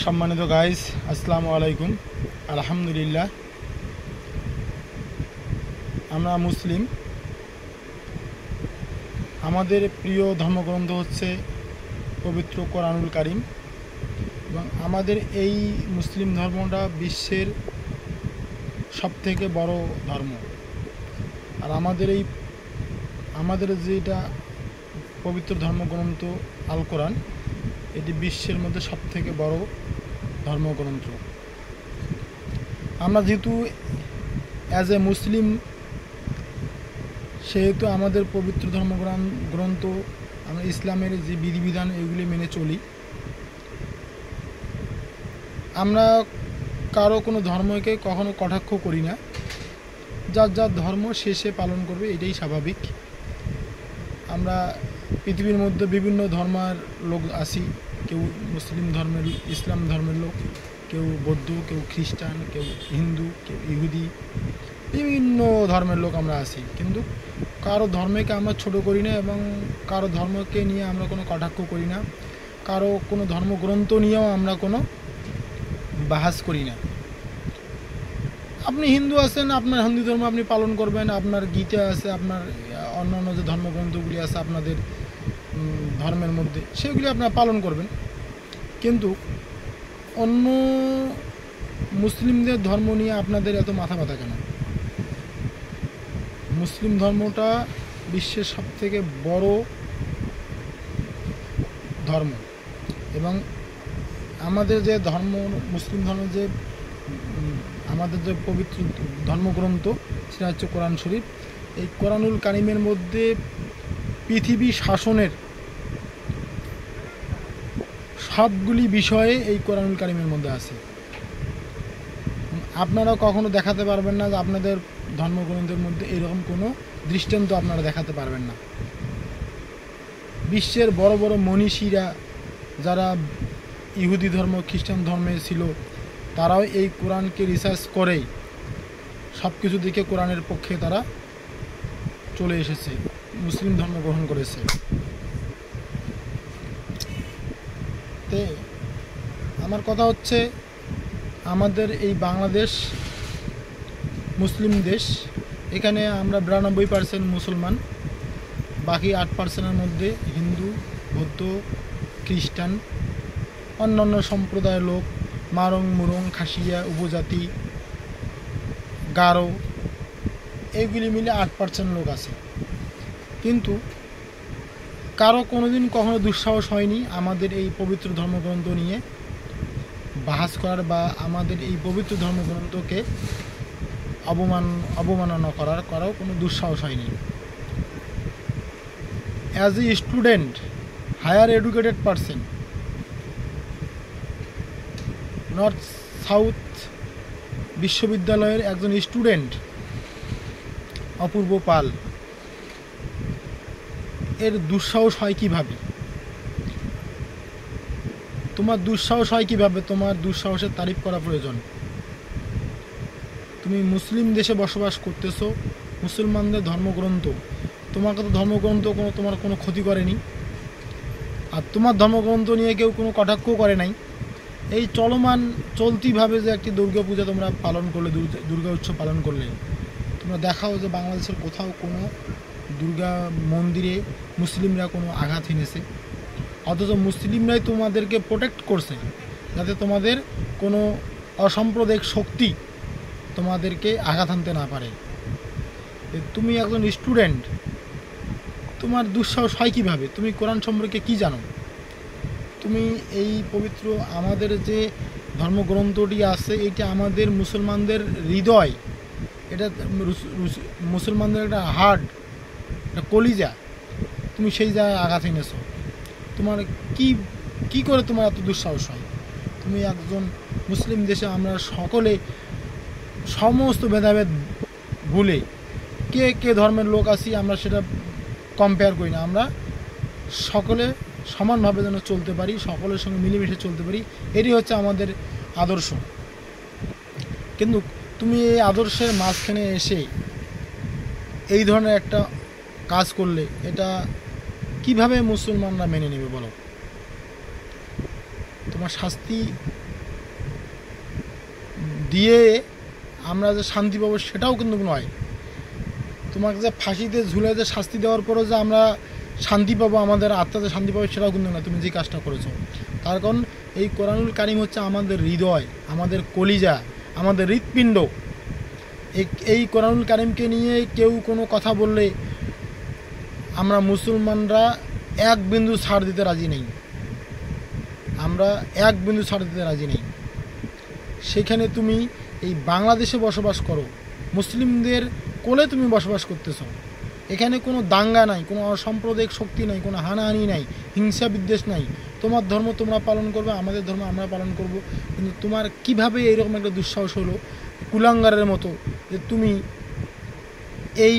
সম্মানিত গাইস, আসসালামু আলাইকুম। আলহামদুলিল্লাহ, আমরা মুসলিম। আমাদের প্রিয় ধর্মগ্রন্থ হচ্ছে পবিত্র কোরআনুল কারীম এবং আমাদের এই মুসলিম ধর্মটা বিশ্বের সবথেকে বড় ধর্ম। আর আমাদের যেটা পবিত্র ধর্মগ্রন্থ আল কোরআন, এটি বিশ্বের মধ্যে সবথেকে বড় ধর্মগ্রন্থ। আমরা যেহেতু অ্যাজ এ মুসলিম, সেহেতু আমাদের পবিত্র ধর্মগ্রন্থ, আমরা ইসলামের যে বিধিবিধান এগুলি মেনে চলি। আমরা কারো কোনো ধর্মকে কখনো কটাক্ষ করি না। যার যার ধর্ম সে পালন করবে, এটাই স্বাভাবিক। আমরা পৃথিবীর মধ্যে বিভিন্ন ধর্মের লোক আছি। কেউ মুসলিম ধর্মের, ইসলাম ধর্মের লোক, কেউ বৌদ্ধ, কেউ খ্রিস্টান, কেউ হিন্দু, কেউ ইহুদি, বিভিন্ন ধর্মের লোক আমরা আছি। কিন্তু কারো ধর্মকে আমরা ছোট করি না এবং কারো ধর্মকে নিয়ে আমরা কোনো কটাক্ষ করি না। কারো কোনো ধর্মগ্রন্থ নিয়েও আমরা কোনো বাহাস করি না। আপনি হিন্দু আছেন, আপনার হিন্দু ধর্ম আপনি পালন করবেন, আপনার গীতা আছে, আপনার অন্যান্য যে ধর্মগ্রন্থগুলি আছে আপনাদের ধর্মের মধ্যে, সেগুলি আপনারা পালন করবেন। কিন্তু অন্য মুসলিমদের ধর্ম নিয়ে আপনাদের এত মাথা ব্যথা কেন? মুসলিম ধর্মটা বিশ্বের সবথেকে বড় ধর্ম এবং আমাদের যে ধর্ম, মুসলিম ধর্ম, যে আমাদের যে পবিত্র ধর্মগ্রন্থ, সেটা হচ্ছে কোরআন শরীফ। এই কোরআনুল কারীমের মধ্যে পৃথিবী শাসনের সবগুলি বিষয়ে এই কোরআনুল কারীমের মধ্যে আছে। আপনারা কখনো দেখাতে পারবেন না যে আপনাদের ধর্মগ্রন্থের মধ্যে এরকম কোনো দৃষ্টান্ত আপনারা দেখাতে পারবেন না। বিশ্বের বড় বড় মনীষীরা যারা ইহুদি ধর্ম, খ্রিস্টান ধর্মে ছিল, তারাও এই কোরআনকে রিসার্চ করেই সব কিছু দিকে কোরআনের পক্ষে তারা চলে এসেছে, মুসলিম ধর্ম গ্রহণ করেছে। তে আমার কথা হচ্ছে, আমাদের এই বাংলাদেশ মুসলিম দেশ, এখানে আমরা 92% মুসলমান, বাকি 8%-এর মধ্যে হিন্দু, বৌদ্ধ, খ্রিস্টান, অন্যান্য সম্প্রদায়ের লোক, মারং, মুরং, খাসিয়া, উপজাতি, গারো, এইগুলি মিলে 8% লোক আছে। কিন্তু কারো কোনোদিন কখনো দুঃসাহস হয়নি আমাদের এই পবিত্র ধর্মগ্রন্থ নিয়ে বাহাস করার বা আমাদের এই পবিত্র ধর্মগ্রন্থকে অবমাননা করারও কোনো দুঃসাহস হয়নি। As a student, higher educated person, North South বিশ্ববিদ্যালয়ের একজন স্টুডেন্ট অপূর্ব পাল, এর দুঃসাহস হয় কিভাবে? তোমার দুঃসাহস হয় কিভাবে? তোমার দুঃসাহসের তারিফ করা প্রয়োজন। তুমি মুসলিম দেশে বসবাস করতেছো, মুসলমানদের ধর্মগ্রন্থ, তোমাকে তো ধর্মগ্রন্থ তোমার কোনো ক্ষতি করেনি, আর তোমার ধর্মগ্রন্থ নিয়ে কেউ কোনো কটাক্ষ করে নাই। এই চলতিভাবে যে একটি দুর্গা পূজা তোমরা পালন করলে, দুর্গা উৎসব পালন করলে, তোমরা দেখাও যে বাংলাদেশের কোথাও কোনো দুর্গা মন্দিরে মুসলিমরা কোনো আঘাত এনেছে, অথচ মুসলিমরাই তোমাদেরকে প্রোটেক্ট করছে যাতে তোমাদের কোনো অসাম্প্রদায়িক শক্তি তোমাদেরকে আঘাত আনতে না পারে। তুমি একজন স্টুডেন্ট, তোমার দুঃসাহস হয় কীভাবে? তুমি কোরআন সম্পর্কে কি জানো? তুমি এই পবিত্র আমাদের যে ধর্মগ্রন্থটি আছে, এটা আমাদের মুসলমানদের হৃদয়, এটা মুসলমানদের একটা হার্ট, একটা কলিজা, তুমি সেই জায়গায় আঘাত এনেছো। তোমার কি করে তোমার এত দুঃসাহস হয়? তুমি একজন মুসলিম দেশে আমরা সকলে সমস্ত ভেদাভেদ ভুলে কে ধর্মের লোক আছি আমরা সেটা কম্পেয়ার করি না। আমরা সকলে সমানভাবে যেন চলতে পারি, সকলের সঙ্গে মিলেমিশে চলতে পারি, এটি হচ্ছে আমাদের আদর্শ। কিন্তু তুমি এই আদর্শের মাঝখানে এসে এই ধরনের একটা কাজ করলে এটা কিভাবে মুসলমানরা মেনে নেবে বলো? তোমার শাস্তি দিয়ে আমরা যে শান্তি পাবো সেটাও কিন্তু নয়। তোমাকে যে ফাঁসিতে ঝুলে যে শাস্তি দেওয়ার পরও যে আমরা শান্তি পাবো, আমাদের আত্মাতে শান্তি পাবো, সেটাও কিন্তু না তুমি যে কাজটা করেছো। তার কারণ এই কোরআনুল কারিম হচ্ছে আমাদের হৃদয়, আমাদের কলিজা, আমাদের হৃৎপিণ্ড। এই কোরআনুল কারিমকে নিয়ে কেউ কোনো কথা বললে আমরা মুসলমানরা এক বিন্দু ছাড় দিতে রাজি নেই, আমরা এক বিন্দু ছাড় দিতে রাজি নেই। সেখানে তুমি এই বাংলাদেশে বসবাস করো, মুসলিমদের কোলে তুমি বসবাস করতেছ, এখানে কোনো দাঙ্গা নাই, কোনো অসাম্প্রদায়িক শক্তি নাই, কোনো হানাহানি নাই, হিংসা বিদ্বেষ নাই। তোমার ধর্ম তোমরা পালন করবে, আমাদের ধর্ম আমরা পালন করব। কিন্তু তোমার কিভাবে এইরকম একটা দুঃসাহস হলো কুলাঙ্গারের মতো যে তুমি এই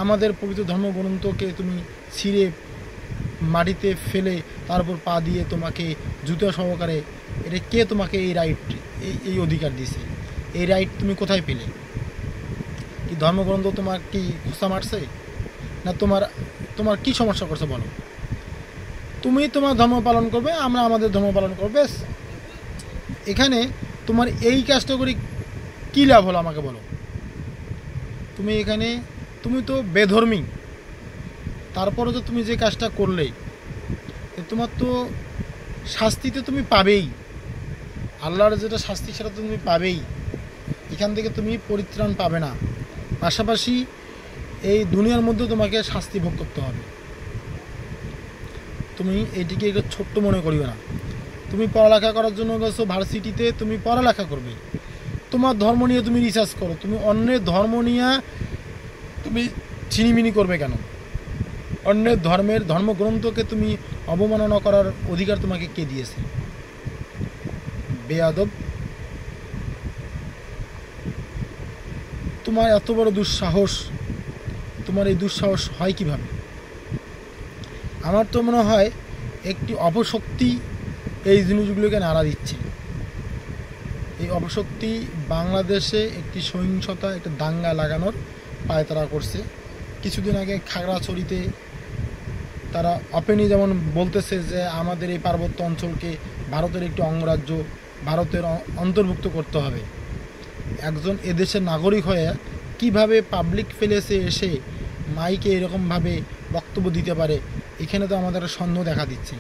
আমাদের পবিত্র ধর্মগ্রন্থকে তুমি ছিঁড়ে মাটিতে ফেলে তারপর পা দিয়ে তোমাকে জুতো সহকারে, এটা কে তোমাকে এই রাইট, এই অধিকার দিয়েছে? এই রাইট তুমি কোথায় পেলে? কি ধর্মগ্রন্থ তোমার কি ঘুষা মারছে? না তোমার কি সমস্যা করছে বলো? তুমি তোমার ধর্ম পালন করবে, আমরা আমাদের ধর্ম পালন করবো, বেশ। এখানে তোমার এই কাজটা করে কী লাভ হলো আমাকে বলো? তুমি তো বেধর্মী, তারপরে তো তুমি যে কাজটা করলে তোমার তো শাস্তিতে তুমি পাবেই, আল্লাহর যেটা শাস্তি সেটা তুমি পাবেই, এখান থেকে তুমি পরিত্রাণ পাবে না। পাশাপাশি এই দুনিয়ার মধ্যে তোমাকে শাস্তি ভোগ করতে হবে। তুমি এটিকে একটু ছোট্ট মনে করিও না। তুমি পড়ালেখা করার জন্য গেছো ভার্সিটিতে, তুমি পড়ালেখা করবে, তোমার ধর্ম নিয়ে তুমি রিসার্চ করো। তুমি অন্যের ধর্ম নিয়ে তুমি ছিনিমিনি করবে কেন? অন্যের ধর্মগ্রন্থকে তুমি অবমাননা করার অধিকার তোমাকে কে দিয়েছে? বেয়াদব, তোমার এত বড় দুঃসাহস, তোমার এই দুঃসাহস হয় কিভাবে? আমার তো মনে হয় একটি অপশক্তি এই জিনিসগুলোকে নাড়া দিচ্ছে। এই অপশক্তি বাংলাদেশে একটি সহিংসতা, একটা দাঙ্গা লাগানোর পায়তারা করছে। কিছুদিন আগে খাগড়াছড়িতে তারা ওপেনলি যেমন বলতেছে যে আমাদের এই পার্বত্য অঞ্চলকে ভারতের একটি অঙ্গরাজ্য, ভারতের অন্তর্ভুক্ত করতে হবে। একজন এদেশের নাগরিক হয়ে কিভাবে পাবলিক প্লেসে এসে মাইকে এরকমভাবে বক্তব্য দিতে পারে, এখানে তো আমাদের সন্দেহ দেখা দিচ্ছে।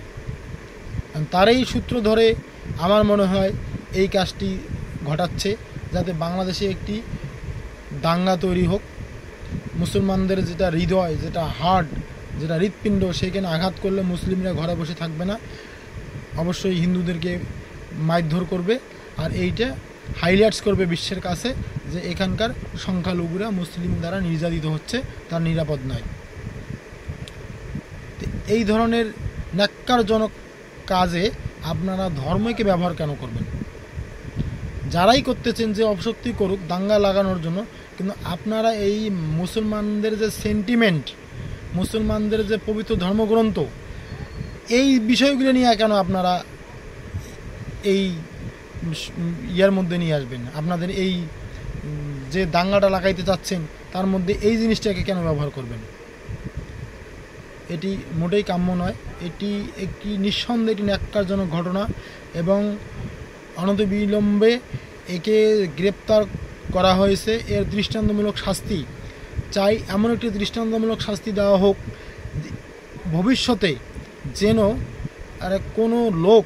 তারই সূত্র ধরে আমার মনে হয় এই কাজটি ঘটাচ্ছে, যাতে বাংলাদেশে একটি দাঙ্গা তৈরি হোক, মুসলমানদের যেটা হৃদয়, যেটা হার্ট, যেটা হৃৎপিণ্ড, সেখানে আঘাত করলে মুসলিমরা ঘরে বসে থাকবে না, অবশ্যই হিন্দুদেরকে মারধর করবে। আর এইটা হাইলাইটস করবে বিশ্বের কাছে যে এখানকার সংখ্যালঘুরা মুসলিম দ্বারা নির্যাতিত হচ্ছে, তার নিরাপদ নয়। এই ধরনের ন্যাক্কারজনক কাজে আপনারা ধর্মকে ব্যবহার কেন করবেন? যারাই করতেছেন যে অপশক্তি করুক দাঙ্গা লাগানোর জন্য, কিন্তু আপনারা এই মুসলমানদের যে সেন্টিমেন্ট, মুসলমানদের যে পবিত্র ধর্মগ্রন্থ, এই বিষয়গুলো নিয়ে কেন আপনারা এই ইয়ার মধ্যে নিয়ে আসবেন? আপনাদের এই যে দাঙ্গাটা লাগাইতে চাচ্ছেন তার মধ্যে এই জিনিসটাকে কেন ব্যবহার করবেন? এটি মোটেই কাম্য নয়। এটি একটি নিঃসন্দেহে এটি ন্যাক্কারজনক ঘটনা এবং অনতিবিলম্বে একে গ্রেপ্তার করা হয়েছে। এর দৃষ্টান্তমূলক শাস্তি চাই, এমন একটি দৃষ্টান্তমূলক শাস্তি দেওয়া হোক ভবিষ্যতে, যেন আর কোনো লোক,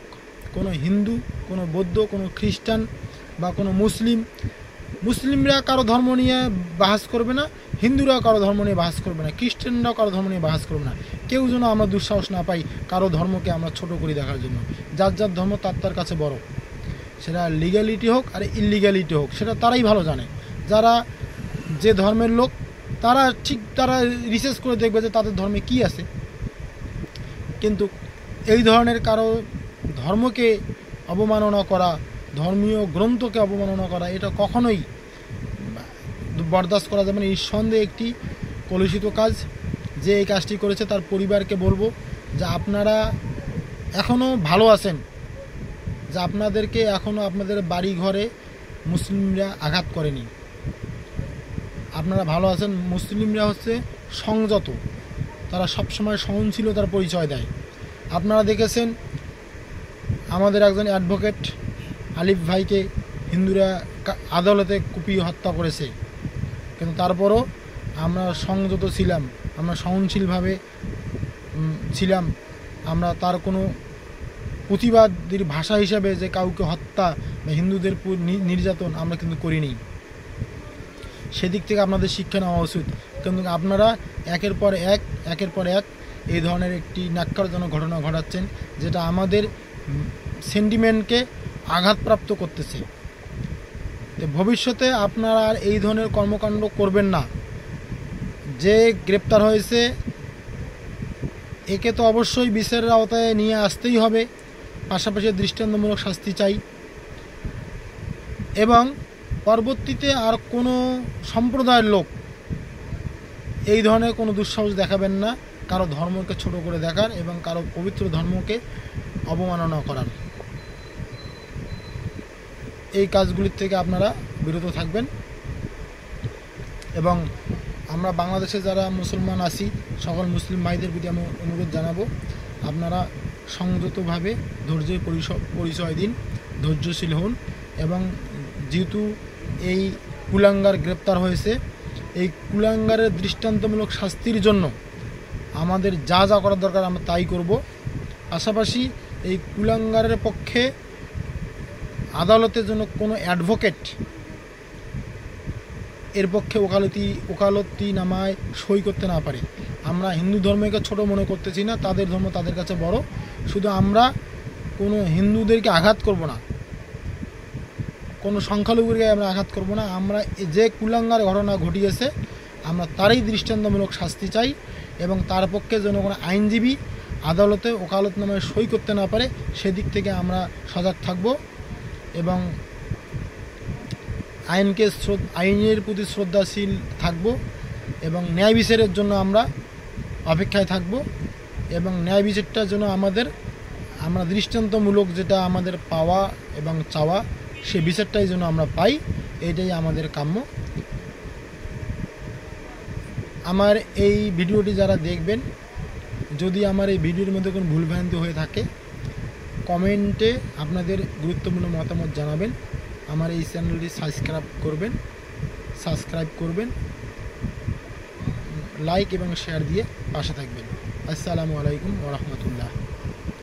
কোনো হিন্দু, কোনো বৌদ্ধ, কোনো খ্রিস্টান বা কোনো মুসলিমরা কারো ধর্ম নিয়ে বাহাস করবে না, হিন্দুরাও কারো ধর্ম নিয়ে বাহাস করবে না, খ্রিস্টানরাও কারো ধর্ম নিয়ে বাহাস করবে না। কেউ যেন আমরা দুঃসাহস না পাই কারো ধর্মকে আমরা ছোট করে দেখার জন্য। যার যার ধর্ম তার কাছে বড়, সেটা লিগ্যালিটি হোক আর ইললিগ্যালিটি হোক, সেটা তারাই ভালো জানে। যারা যে ধর্মের লোক তারা রিসার্চ করে দেখবে যে তাদের ধর্মে কি আছে। কিন্তু এই ধরনের কারো ধর্মকে অবমাননা করা, ধর্মীয় গ্রন্থকে অবমাননা করা, এটা কখনোই বরদাস্ত করা যাবে না। নিঃসন্দেহে একটি কলুষিত কাজ। যে এই কাজটি করেছে তার পরিবারকে বলবো যে আপনারা এখনও ভালো আছেন, যে আপনাদেরকে এখনও আপনাদের বাড়ি ঘরে মুসলিমরা আঘাত করেনি, আপনারা ভালো আছেন। মুসলিমরা হচ্ছে সংযত, তারা সবসময় সহনশীলতার পরিচয় দেয়। আপনারা দেখেছেন আমাদের একজন অ্যাডভোকেট আলিফ ভাইকে হিন্দুরা আদালতে কুপিয়ে হত্যা করেছে, কিন্তু তারপরও আমরা সংযত ছিলাম, আমরা সহনশীলভাবে ছিলাম। আমরা তার কোনো প্রতিবাদের ভাষা হিসাবে যে কাউকে হত্যা বা হিন্দুদের নির্যাতন আমরা কিন্তু করিনি। সেদিক থেকে আপনাদের শিক্ষা নেওয়া উচিত। কিন্তু আপনারা একের পর এক এই ধরনের একটি ন্যাক্কারজনক ঘটনা ঘটাচ্ছেন, যেটা আমাদের সেন্টিমেন্টকে আঘাতপ্রাপ্ত করতেছে। তো ভবিষ্যতে আপনারা আর এই ধরনের কর্মকাণ্ড করবেন না। যে গ্রেপ্তার হয়েছে একে তো অবশ্যই বিচারের আওতায় নিয়ে আসতেই হবে, পাশাপাশি দৃষ্টান্তমূলক শাস্তি চাই। এবং পরবর্তীতে আর কোনো সম্প্রদায়ের লোক এই ধরনের কোনো দুঃসাহস দেখাবেন না, কারো ধর্মকে ছোট করে দেখার এবং কারো পবিত্র ধর্মকে অবমাননা করার। এই কাজগুলির থেকে আপনারা বিরত থাকবেন। এবং আমরা বাংলাদেশে যারা মুসলমান আছি, সকল মুসলিম ভাইদের প্রতি আমি অনুরোধ জানাবো, আপনারা সংযতভাবে ধৈর্যের পরিচয় দিন, ধৈর্যশীল হন। এবং যেহেতু এই কুলাঙ্গার গ্রেপ্তার হয়েছে, এই কুলাঙ্গারের দৃষ্টান্তমূলক শাস্তির জন্য আমাদের যা যা করার দরকার আমরা তাই করব। পাশাপাশি এই কুলাঙ্গারের পক্ষে আদালতের জন্য কোনো অ্যাডভোকেট এর পক্ষে ওকালতি নামায় সই করতে না পারে। আমরা হিন্দু ধর্মকে ছোট মনে করতেছি না, তাদের ধর্ম তাদের কাছে বড়। শুধু আমরা কোনো হিন্দুদেরকে আঘাত করব না, কোনো সংখ্যালঘুকে আমরা আঘাত করব না। আমরা যে কুলাঙ্গার ঘটনা ঘটিয়েছে আমরা তারই দৃষ্টান্তমূলক শাস্তি চাই, এবং তার পক্ষে যেন কোনো আইনজীবী আদালতে ওকালতনামায় সই করতে না পারে, সেদিক থেকে আমরা সজাগ থাকব। এবং আইনের প্রতি শ্রদ্ধাশীল থাকব, এবং ন্যায় বিচারের জন্য আমরা অপেক্ষায় থাকব। এবং ন্যায় বিচারটার জন্য আমরা দৃষ্টান্তমূলক যেটা আমাদের পাওয়া এবং চাওয়া, সে বিচারটাই যেন আমরা পাই, এইটাই আমাদের কাম্য। আমার এই ভিডিওটি যারা দেখবেন, যদি আমার এই ভিডিওর মধ্যে কোনো ভুলভ্রান্তি হয়ে থাকে, কমেন্টে আপনাদের গুরুত্বপূর্ণ মতামত জানাবেন। আমার এই চ্যানেলটি সাবস্ক্রাইব করবেন, লাইক এবং শেয়ার দিয়ে পাশে থাকবেন। আসসালামু আলাইকুম ওয়া রাহমাতুল্লাহ।